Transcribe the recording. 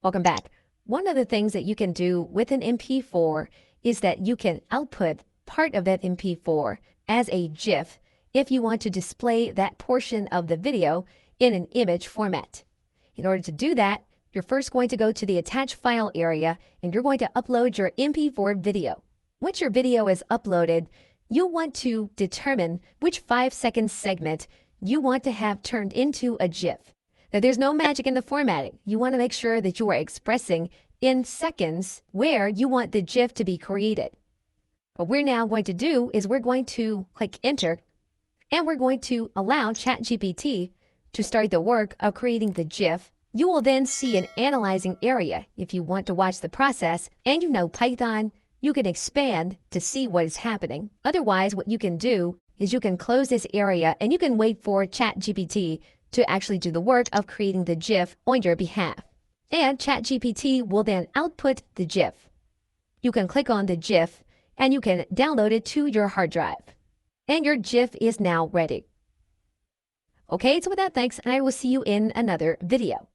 Welcome back. One of the things that you can do with an MP4 is that you can output part of that MP4 as a GIF if you want to display that portion of the video in an image format. In order to do that, you're first going to go to the attach file area and you're going to upload your MP4 video. Once your video is uploaded, you'll want to determine which 5-second segment you want to have turned into a GIF. Now, there's no magic in the formatting. You want to make sure that you are expressing in seconds where you want the GIF to be created. What we're now going to do is we're going to click enter and we're going to allow ChatGPT to start the work of creating the GIF. You will then see an analyzing area if you want to watch the process and you know Python, you can expand to see what is happening. Otherwise, what you can do is you can close this area and you can wait for ChatGPT to actually do the work of creating the GIF on your behalf. And ChatGPT will then output the GIF. You can click on the GIF and you can download it to your hard drive. And your GIF is now ready. Okay, so with that, thanks, and I will see you in another video.